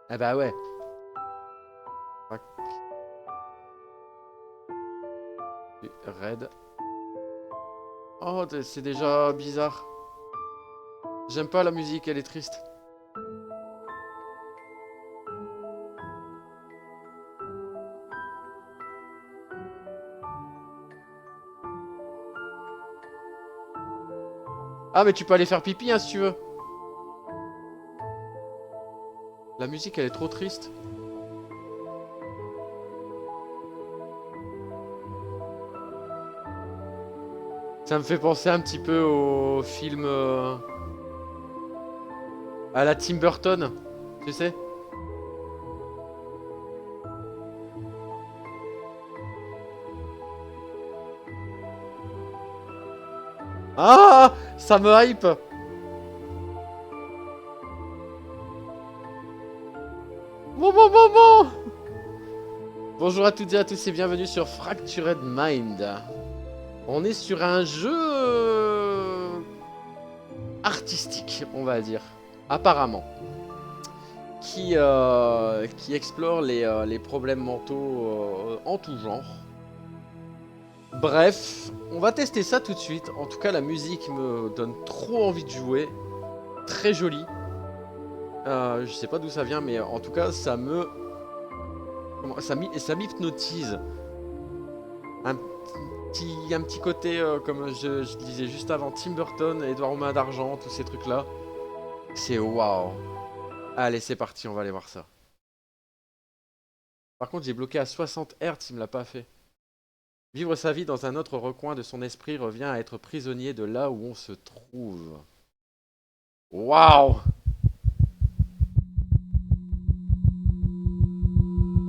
Ah bah ouais. Tac, et Red. Oh, c'est déjà bizarre. J'aime pas la musique, elle est triste. Ah, mais tu peux aller faire pipi, hein, si tu veux. La musique, elle est trop triste. Ça me fait penser un petit peu au film... à la Tim Burton, tu sais. Ah, ça me hype. Bon. Bonjour à toutes et à tous et bienvenue sur Fractured Mind. On est sur un jeu artistique, on va dire, apparemment, qui explore les problèmes mentaux en tout genre. Bref, on va tester ça tout de suite. En tout cas, la musique me donne trop envie de jouer. Très jolie. Je sais pas d'où ça vient, mais en tout cas, ça m'hypnotise. Un petit côté, comme je disais juste avant, Tim Burton, Edouard aux mains d'argent, tous ces trucs-là. C'est waouh. Allez, c'est parti, on va aller voir ça. Par contre, j'ai bloqué à 60 Hz, il me l'a pas fait. Vivre sa vie dans un autre recoin de son esprit revient à être prisonnier de là où on se trouve. Waouh.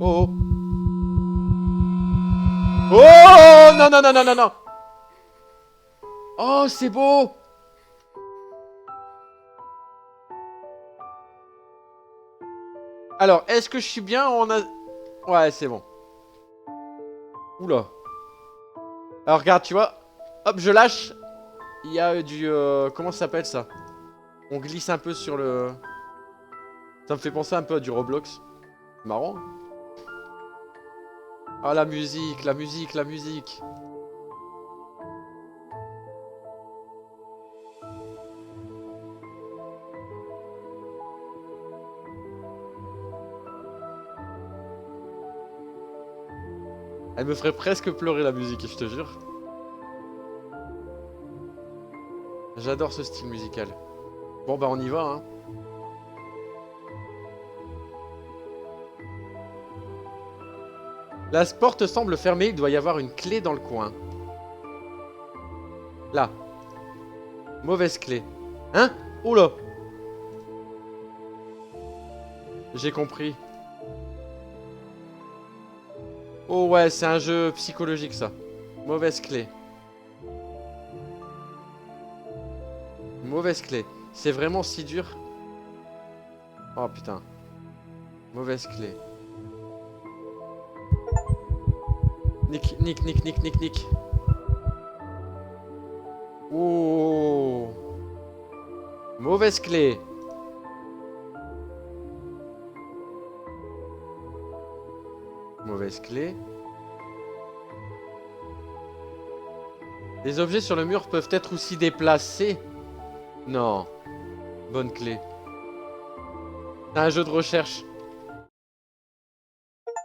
Oh. Oh. Non. Oh, c'est beau. Alors, est-ce que je suis bien en... Ouais, c'est bon. Oula. Alors, regarde, tu vois. Hop, je lâche. Il y a du... comment ça s'appelle ça? On glisse un peu sur le... Ça me fait penser un peu à du Roblox. Marrant. Ah, la musique. Elle me ferait presque pleurer la musique, je te jure. J'adore ce style musical. Bon, bah on y va, hein. La porte semble fermée, il doit y avoir une clé dans le coin. Là. Mauvaise clé. Hein? Oula. J'ai compris. Oh ouais, c'est un jeu psychologique, ça. Mauvaise clé. Mauvaise clé. C'est vraiment si dur. Oh putain. Mauvaise clé. Nick. Oh. Mauvaise clé. Mauvaise clé. Les objets sur le mur peuvent être aussi déplacés. Non. Bonne clé. C'est un jeu de recherche.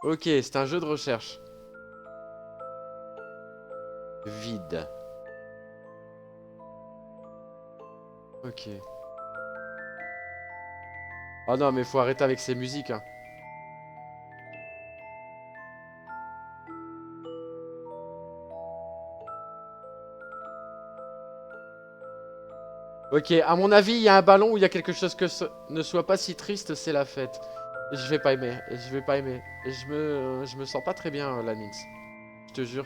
Ok, c'est un jeu de recherche. Vide. Ok. Oh non, mais faut arrêter avec ces musiques, hein. Ok, à mon avis, il y a un ballon où il y a quelque chose que ne soit pas si triste, c'est la fête. Je vais pas aimer, je vais pas aimer. Je me sens pas très bien, la Nins. Je te jure.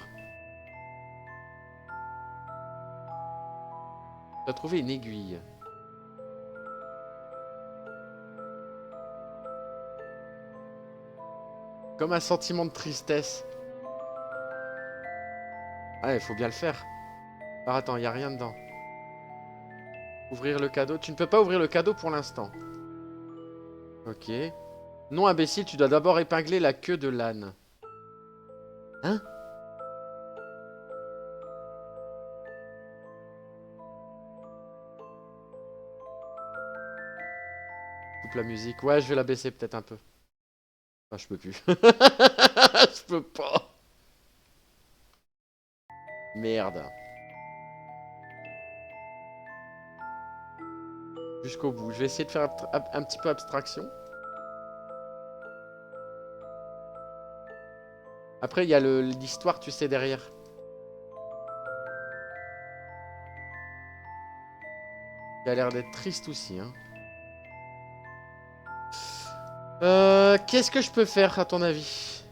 Tu as trouvé une aiguille. Comme un sentiment de tristesse. Ah, il faut bien le faire. Alors attends, il y a rien dedans. Ouvrir le cadeau. Tu ne peux pas ouvrir le cadeau pour l'instant. Ok. Non, imbécile, tu dois d'abord épingler la queue de l'âne. Hein? Coupe la musique. Ouais, je vais la baisser peut-être un peu. Ah, je peux plus. Je peux pas. Merde. Jusqu'au bout. Je vais essayer de faire un petit peu abstraction. Après, il y a l'histoire, tu sais, derrière. Qui a l'air d'être triste aussi, hein. Qu'est-ce que je peux faire, à ton avis?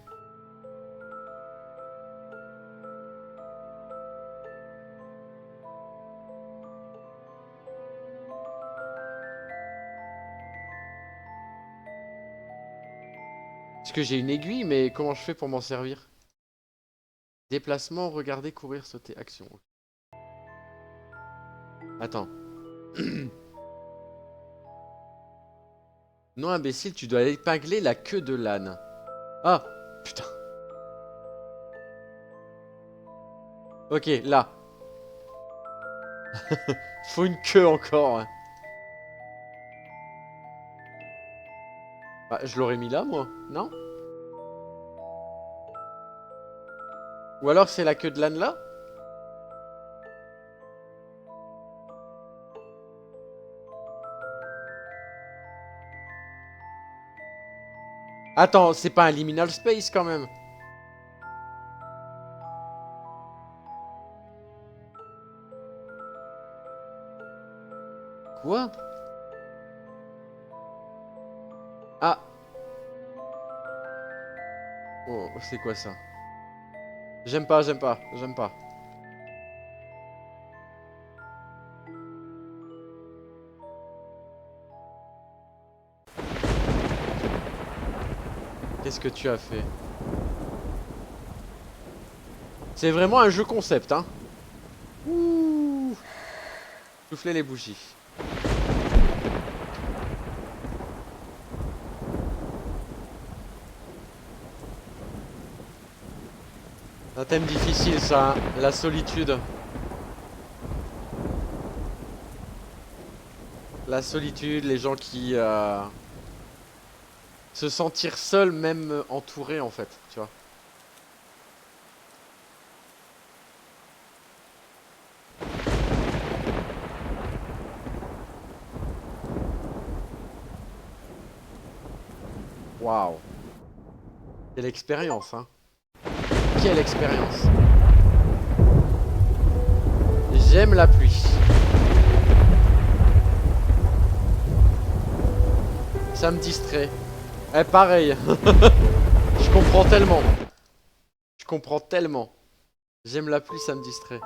Parce que j'ai une aiguille, mais comment je fais pour m'en servir? Déplacement, regarder, courir, sauter, action. Attends. Non, imbécile, tu dois épingler la queue de l'âne. Ah, putain. Ok, là. Faut une queue encore. Ouais. Bah, je l'aurais mis là, moi, non? Ou alors c'est la queue de l'âne là? Attends, c'est pas un liminal space quand même. Quoi? Ah. Oh, c'est quoi ça? J'aime pas, j'aime pas, j'aime pas. Qu'est-ce que tu as fait? C'est vraiment un jeu concept, hein. Ouh. Souffler les bougies. Un thème difficile ça, hein. La solitude. La solitude, les gens qui... se sentir seul même entouré en fait, tu vois. Waouh. Quelle expérience, hein. Quelle expérience. J'aime la pluie. Ça me distrait. Eh, pareil. Je comprends tellement. Je comprends tellement. J'aime la pluie, ça me distrait.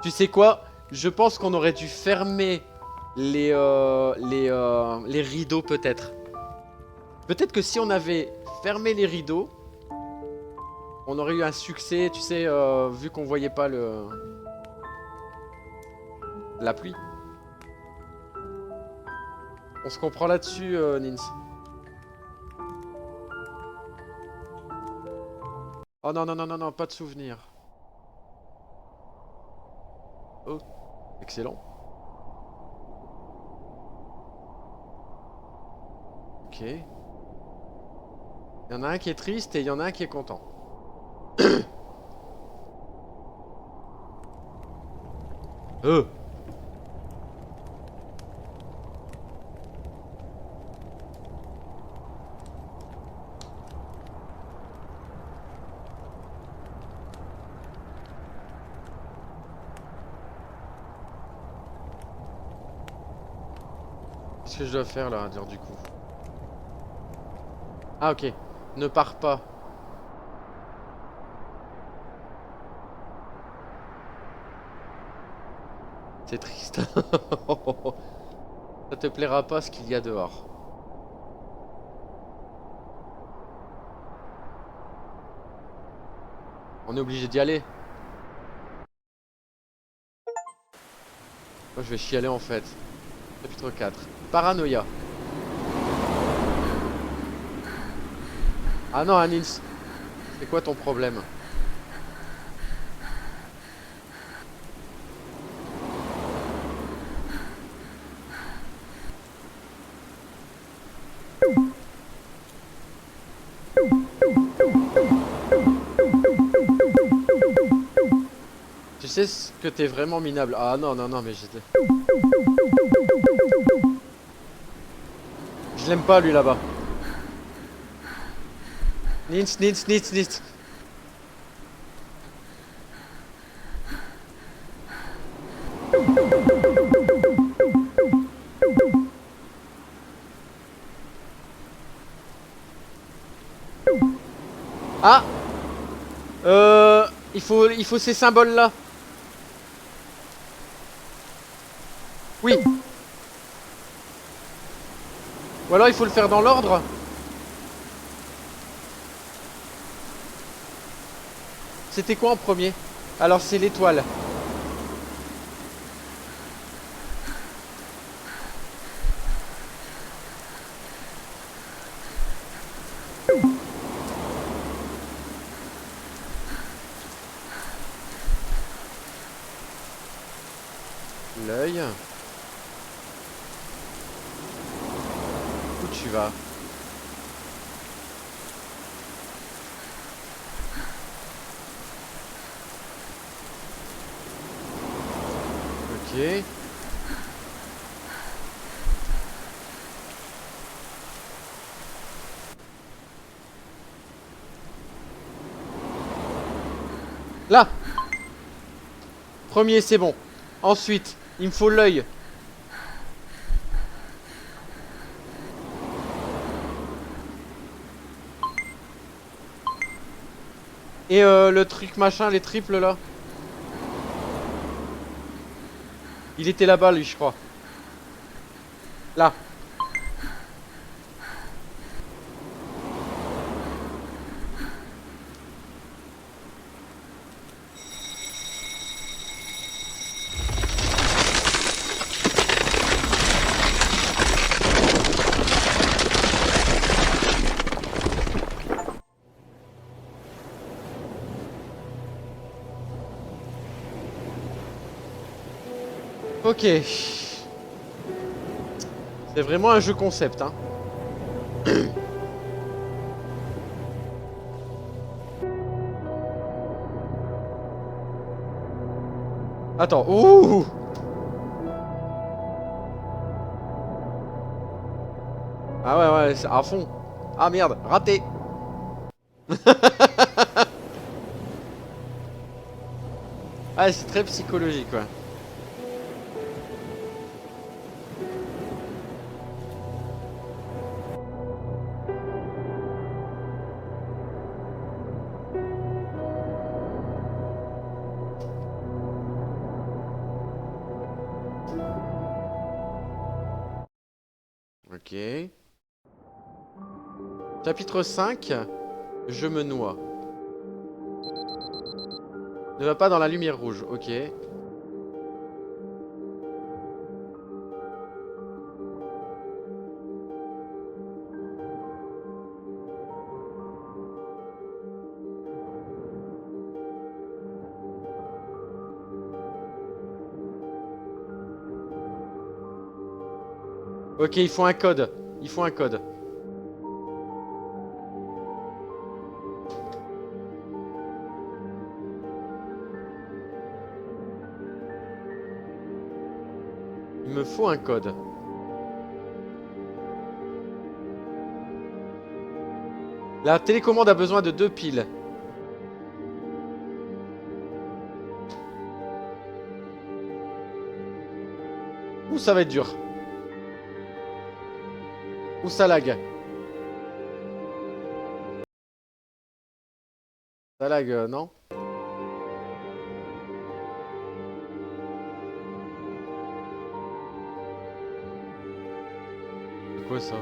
Tu sais quoi? Je pense qu'on aurait dû fermer les rideaux peut-être. Peut-être que si on avait fermé les rideaux, on aurait eu un succès, tu sais, vu qu'on voyait pas la pluie. On se comprend là-dessus, Nins. Oh non, non, non, non, non, pas de souvenir. Oh, excellent. Ok. Il y en a un qui est triste et il y en a un qui est content. Euh. Qu'est-ce que je dois faire là, dire du coup? Ah ok. Ne pars pas. C'est triste. Ça te plaira pas ce qu'il y a dehors. On est obligé d'y aller. Moi je vais chialer en fait. Chapitre 4. Paranoïa. Ah non, Nils. C'est quoi ton problème? Tu sais ce que t'es vraiment minable. Ah non, non, non, mais j'étais... Je l'aime pas lui là-bas. Nins, Nins, Nins, Nins. Ah il faut ces symboles-là. Oui. Ou alors il faut le faire dans l'ordre. C'était quoi en premier? Alors c'est l'étoile. L'œil. Où tu vas? Ok. Là. Premier, c'est bon. Ensuite, il me faut l'œil. Et le truc machin, les triples là. Il était là-bas lui, je crois. Là. Ok. C'est vraiment un jeu concept, hein. Attends. Ouh. Ah ouais, ouais, c'est à fond. Ah merde, raté. Ah, c'est très psychologique, ouais. Ok. Chapitre 5. Je me noie. Ne va pas dans la lumière rouge. Ok. Ok, il faut un code. Il faut un code. Il me faut un code. La télécommande a besoin de 2 piles. Ouh, ça va être dur. Ouh, ça lag. Ça lag, non? C'est quoi ça?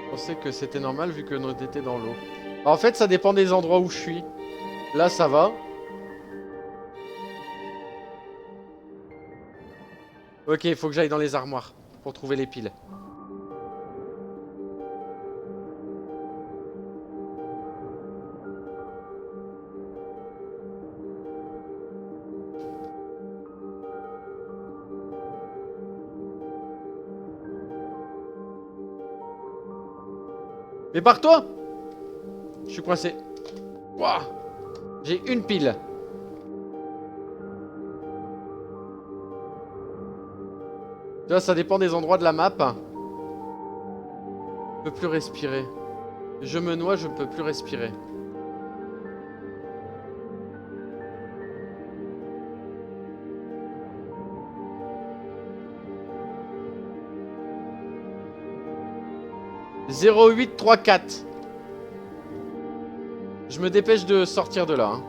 Je pensais que c'était normal vu que nous étions dans l'eau. En fait, ça dépend des endroits où je suis. Là, ça va. Ok, il faut que j'aille dans les armoires pour trouver les piles. Mais barre-toi! Je suis coincé. Wouah! J'ai une pile. Tu vois, ça dépend des endroits de la map. Je peux plus respirer. Je me noie, je ne peux plus respirer. « 0834 ». Je me dépêche de sortir de là. Hein.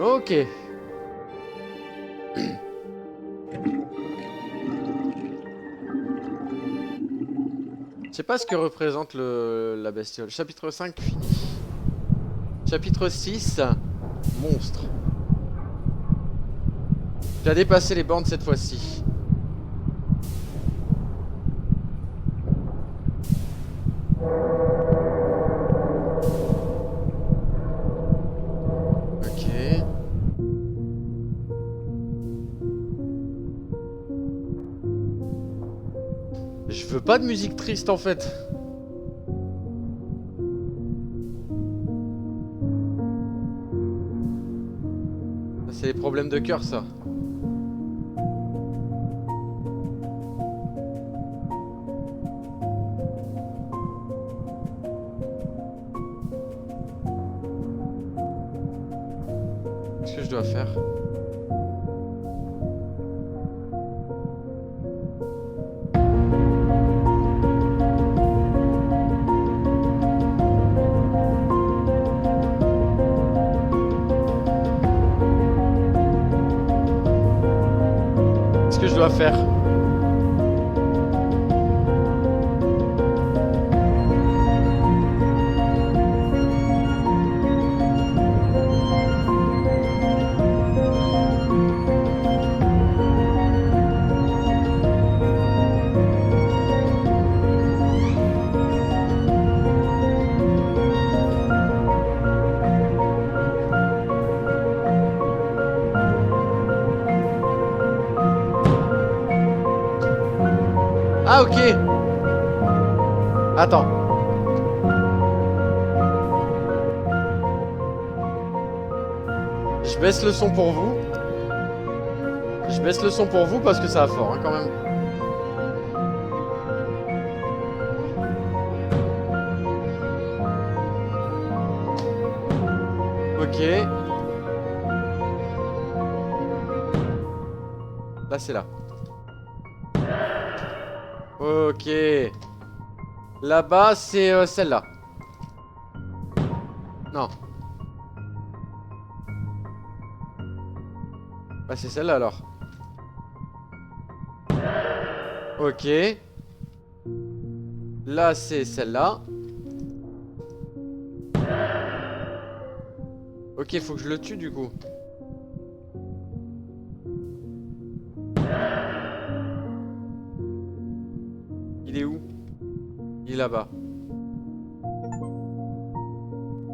Ok. Je sais pas ce que représente la bestiole. Chapitre 5 fini. Chapitre 6, monstre. Tu as dépassé les bornes cette fois-ci. Ok. Je veux pas de musique triste en fait. C'est les problèmes de cœur ça. Qu'est-ce que je dois faire? Qu'est-ce que je dois faire? Ah ok. Attends. Je baisse le son pour vous. Je baisse le son pour vous parce que ça va fort hein, quand même. Ok. Là c'est là. Ok. Là-bas, c'est celle-là. Non. Bah, c'est celle-là alors. Ok. Là, c'est celle-là. Ok, faut que je le tue du coup. Il est où? Il est là-bas.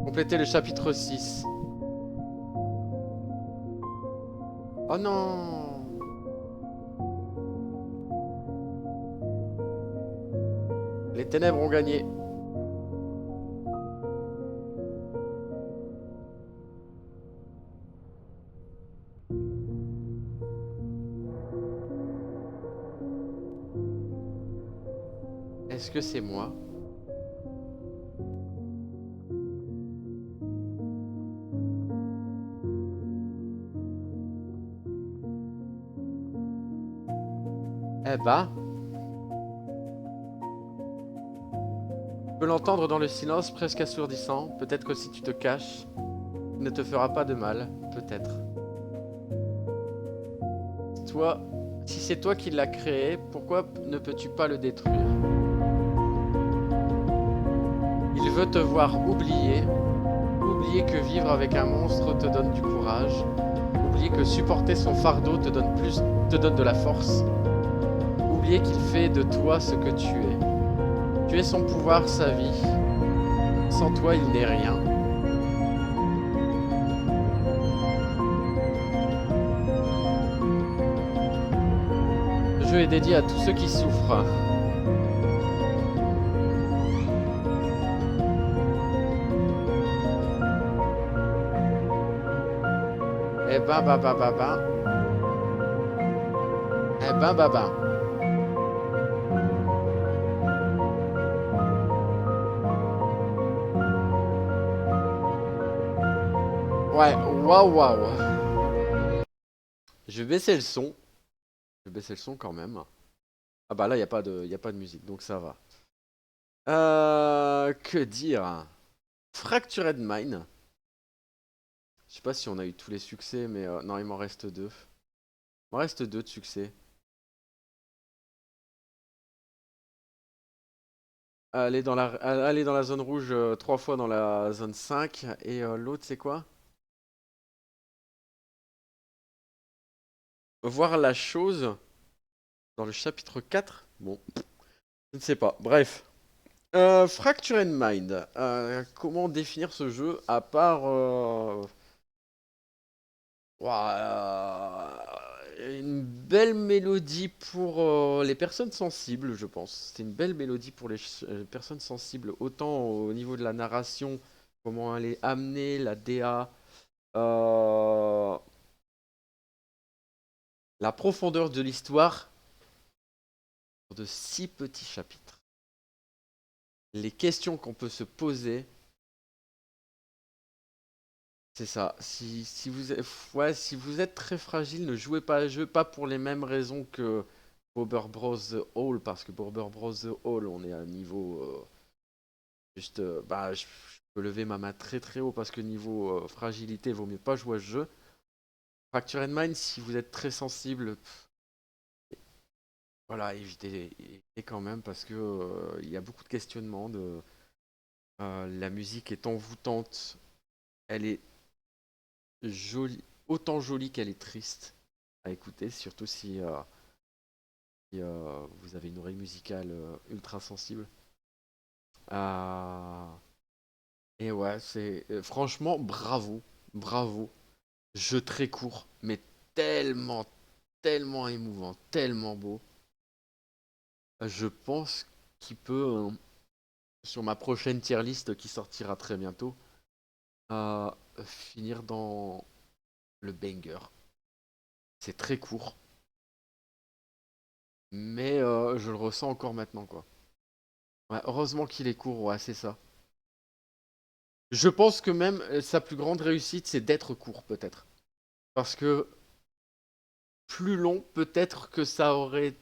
Compléter le chapitre 6. Oh non! Les ténèbres ont gagné. Est-ce que c'est moi? Eh bah. Tu peux l'entendre dans le silence presque assourdissant. Peut-être que si tu te caches, il ne te fera pas de mal. Peut-être. toi, si c'est toi qui l'as créé, pourquoi ne peux-tu pas le détruire? Il veut te voir oublier, oublier que vivre avec un monstre te donne du courage, oublier que supporter son fardeau te donne de la force, oublier qu'il fait de toi ce que tu es. Tu es son pouvoir, sa vie. Sans toi, il n'est rien. Le jeu est dédié à tous ceux qui souffrent. Eh ben, bah, bah, bah, bah. Eh ben, bah, bah. Ouais, waouh, waouh. Je vais baisser le son. Je vais baisser le son quand même. Ah bah là, y a pas de musique, donc ça va. Que dire? Fractured Mind. Je sais pas si on a eu tous les succès, mais non, il m'en reste deux. Il m'en reste deux de succès. Aller dans la zone rouge trois fois dans la zone 5. Et l'autre, c'est quoi? Voir la chose dans le chapitre 4. Bon, je ne sais pas. Bref. Fractured Mind. Comment définir ce jeu à part une belle mélodie pour les personnes sensibles, je pense. C'est une belle mélodie pour les personnes sensibles, autant au niveau de la narration, comment elle est amenée, la DA, euh, la profondeur de l'histoire de six petits chapitres. Les questions qu'on peut se poser. C'est ça. Ouais, si vous êtes très fragile, ne jouez pas à jeu, pas pour les mêmes raisons que Bobber Bros. The Hall, parce que Bobber Bros. The Hall, on est à un niveau juste. Bah, je peux lever ma main très très haut parce que niveau fragilité, il vaut mieux pas jouer à ce jeu. Fractured Mind, si vous êtes très sensible, voilà, évitez quand même parce que il y a beaucoup de questionnements. La musique est envoûtante, elle est jolie, autant jolie qu'elle est triste à écouter, surtout si vous avez une oreille musicale ultra sensible. Euh, et ouais, c'est franchement bravo, bravo. Jeu très court, mais tellement, tellement émouvant, tellement beau. Je pense qu'il peut, sur ma prochaine tier list qui sortira très bientôt, euh, finir dans le banger. C'est très court, mais je le ressens encore maintenant, quoi. Ouais, heureusement qu'il est court, ouais, c'est ça. Je pense que même sa plus grande réussite, c'est d'être court, peut-être. Parce que plus long, peut-être que ça aurait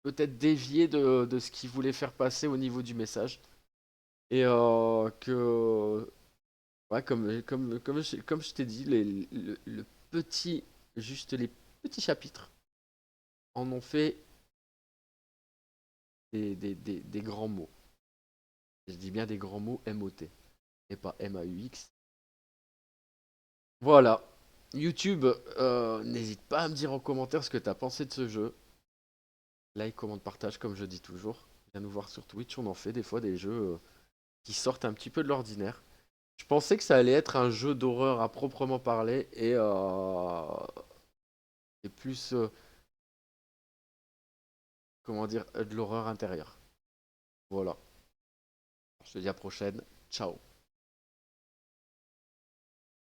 peut-être dévié de ce qu'il voulait faire passer au niveau du message. Et ouais, comme je t'ai dit, le petit, juste les petits chapitres en ont fait des grands mots. Je dis bien des grands mots MOT et pas MAUX. Voilà. YouTube, n'hésite pas à me dire en commentaire ce que t'as pensé de ce jeu. Like, commente, partage, comme je dis toujours. Viens nous voir sur Twitch, on en fait des fois des jeux qui sortent un petit peu de l'ordinaire. Je pensais que ça allait être un jeu d'horreur à proprement parler et plus, comment dire, de l'horreur intérieure. Voilà. Je te dis à la prochaine. Ciao.